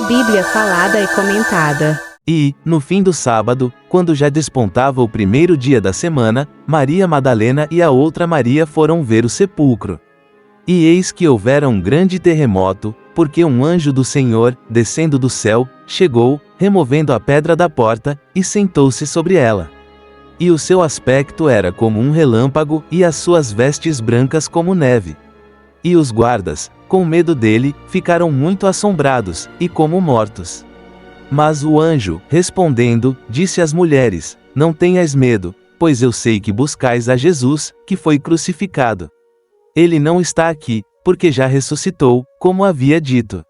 Bíblia falada e comentada. E, no fim do sábado, quando já despontava o primeiro dia da semana, Maria Madalena e a outra Maria foram ver o sepulcro. E eis que houvera um grande terremoto, porque um anjo do Senhor, descendo do céu, chegou, removendo a pedra da porta, e sentou-se sobre ela. E o seu aspecto era como um relâmpago, e as suas vestes brancas como neve. E os guardas, com medo dele, ficaram muito assombrados, e como mortos. Mas o anjo, respondendo, disse às mulheres: Não tenhais medo, pois eu sei que buscais a Jesus, que foi crucificado. Ele não está aqui, porque já ressuscitou, como havia dito.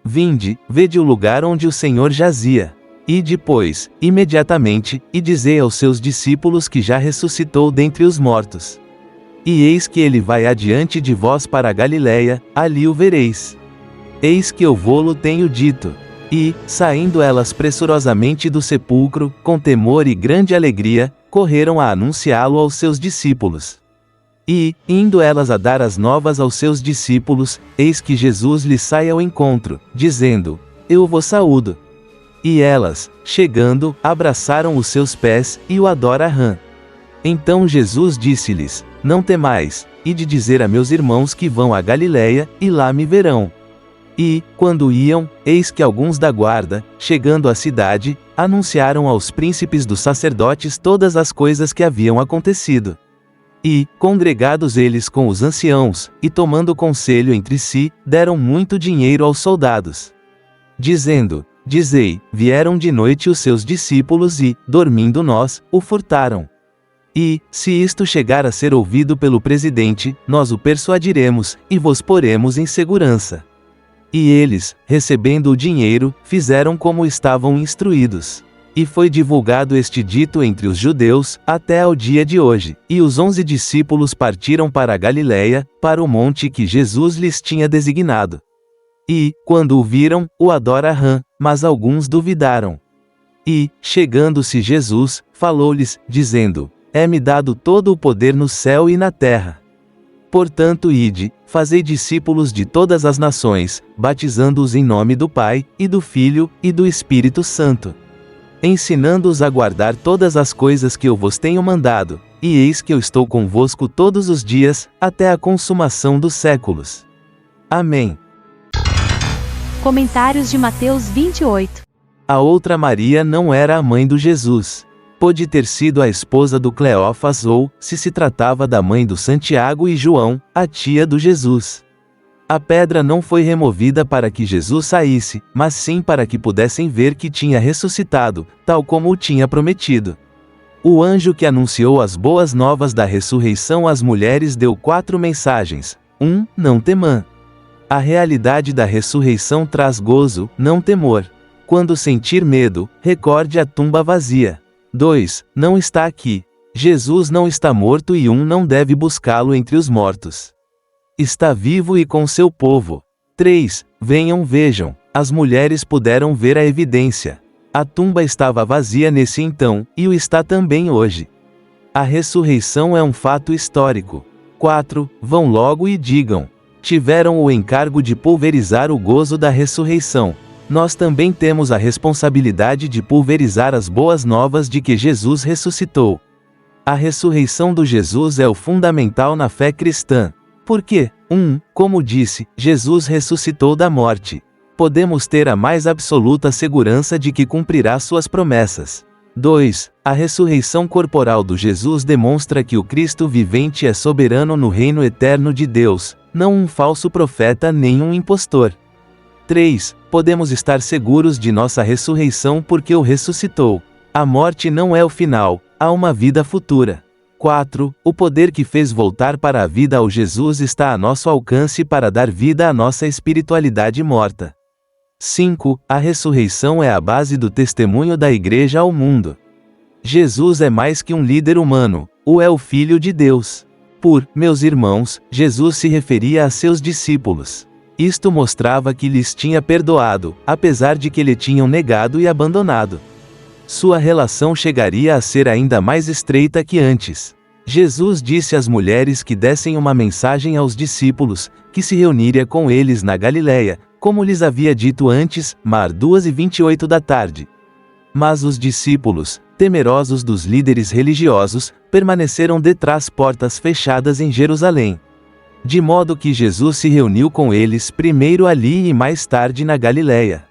Vinde, vede o lugar onde o Senhor jazia. E depois, imediatamente, e dizei aos seus discípulos que já ressuscitou dentre os mortos. E eis que ele vai adiante de vós para a Galiléia, ali o vereis. Eis que eu vô-lo tenho dito. E, saindo elas pressurosamente do sepulcro, com temor e grande alegria, correram a anunciá-lo aos seus discípulos. E, indo elas a dar as novas aos seus discípulos, eis que Jesus lhes sai ao encontro, dizendo: Eu vos saúdo. E elas, chegando, abraçaram os seus pés, e o adoraram. Então Jesus disse-lhes: Não temais, ide dizer a meus irmãos que vão à Galiléia, e lá me verão. E, quando iam, eis que alguns da guarda, chegando à cidade, anunciaram aos príncipes dos sacerdotes todas as coisas que haviam acontecido. E, congregados eles com os anciãos, e tomando conselho entre si, deram muito dinheiro aos soldados. Dizendo: Dizei, vieram de noite os seus discípulos e, dormindo nós, o furtaram. E, se isto chegar a ser ouvido pelo presidente, nós o persuadiremos, e vos poremos em segurança. E eles, recebendo o dinheiro, fizeram como estavam instruídos. E foi divulgado este dito entre os judeus, até ao dia de hoje. E os 11 discípulos partiram para a Galiléia, para o monte que Jesus lhes tinha designado. E, quando o viram, o adoraram, mas alguns duvidaram. E, chegando-se Jesus, falou-lhes, dizendo: É-me dado todo o poder no céu e na terra. Portanto ide, fazei discípulos de todas as nações, batizando-os em nome do Pai, e do Filho, e do Espírito Santo. Ensinando-os a guardar todas as coisas que eu vos tenho mandado, e eis que eu estou convosco todos os dias, até a consumação dos séculos. Amém. Comentários de Mateus 28. A outra Maria não era a mãe do Jesus. Pode ter sido a esposa do Cleófas ou, se tratava da mãe do Santiago e João, a tia do Jesus. A pedra não foi removida para que Jesus saísse, mas sim para que pudessem ver que tinha ressuscitado, tal como o tinha prometido. O anjo que anunciou as boas novas da ressurreição às mulheres deu 4 mensagens. 1. Não temam. A realidade da ressurreição traz gozo, não temor. Quando sentir medo, recorde a tumba vazia. 2. Não está aqui. Jesus não está morto e não deve buscá-lo entre os mortos. Está vivo e com seu povo. 3. Venham vejam. As mulheres puderam ver a evidência. A tumba estava vazia nesse então, e o está também hoje. A ressurreição é um fato histórico. 4. Vão logo e digam. Tiveram o encargo de pulverizar o gozo da ressurreição. Nós também temos a responsabilidade de pulverizar as boas novas de que Jesus ressuscitou. A ressurreição do Jesus é o fundamental na fé cristã. Porque, 1. Como disse, Jesus ressuscitou da morte. Podemos ter a mais absoluta segurança de que cumprirá suas promessas. 2. A ressurreição corporal do Jesus demonstra que o Cristo vivente é soberano no reino eterno de Deus, não um falso profeta nem um impostor. 3. Podemos estar seguros de nossa ressurreição porque o ressuscitou. A morte não é o final, há uma vida futura. 4. O poder que fez voltar para a vida ao Jesus está a nosso alcance para dar vida à nossa espiritualidade morta. 5. A ressurreição é a base do testemunho da Igreja ao mundo. Jesus é mais que um líder humano, é o Filho de Deus. Meus irmãos, Jesus se referia a seus discípulos. Isto mostrava que lhes tinha perdoado, apesar de que lhe tinham negado e abandonado. Sua relação chegaria a ser ainda mais estreita que antes. Jesus disse às mulheres que dessem uma mensagem aos discípulos, que se reuniria com eles na Galiléia, como lhes havia dito antes, mar 2:28 da tarde. Mas os discípulos, temerosos dos líderes religiosos, permaneceram detrás portas fechadas em Jerusalém. De modo que Jesus se reuniu com eles primeiro ali e mais tarde na Galiléia.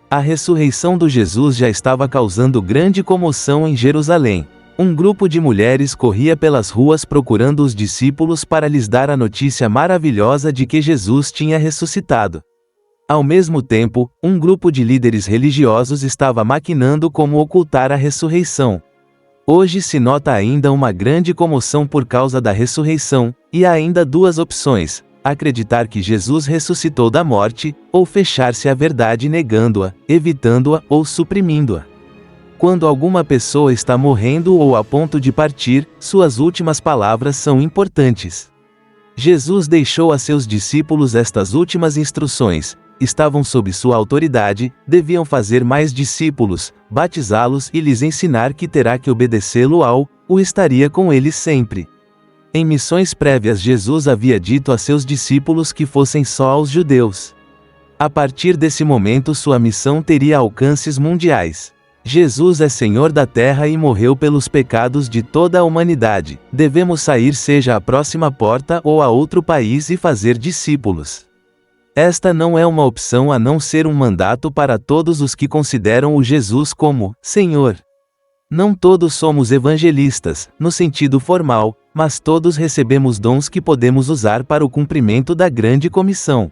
A ressurreição do Jesus já estava causando grande comoção em Jerusalém. Um grupo de mulheres corria pelas ruas procurando os discípulos para lhes dar a notícia maravilhosa de que Jesus tinha ressuscitado. Ao mesmo tempo, um grupo de líderes religiosos estava maquinando como ocultar a ressurreição. Hoje se nota ainda uma grande comoção por causa da ressurreição, e há ainda duas opções: acreditar que Jesus ressuscitou da morte, ou fechar-se à verdade negando-a, evitando-a ou suprimindo-a. Quando alguma pessoa está morrendo ou a ponto de partir, suas últimas palavras são importantes. Jesus deixou a seus discípulos estas últimas instruções. Estavam sob sua autoridade, deviam fazer mais discípulos, batizá-los e lhes ensinar que terá que obedecê-lo o estaria com eles sempre. Em missões prévias Jesus havia dito a seus discípulos que fossem só aos judeus. A partir desse momento sua missão teria alcances mundiais. Jesus é Senhor da terra e morreu pelos pecados de toda a humanidade. Devemos sair seja à próxima porta ou a outro país e fazer discípulos. Esta não é uma opção a não ser um mandato para todos os que consideram o Jesus como Senhor. Não todos somos evangelistas, no sentido formal, mas todos recebemos dons que podemos usar para o cumprimento da grande comissão.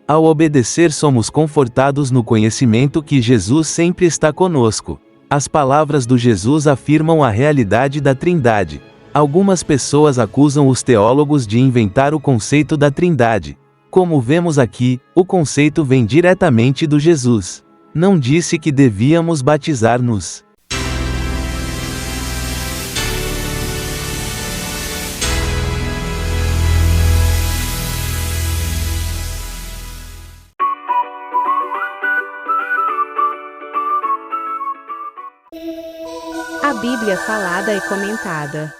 Ao obedecer somos confortados no conhecimento que Jesus sempre está conosco. As palavras do Jesus afirmam a realidade da Trindade. Algumas pessoas acusam os teólogos de inventar o conceito da Trindade. Como vemos aqui, o conceito vem diretamente do Jesus. Não disse que devíamos batizar-nos. A Bíblia falada e comentada.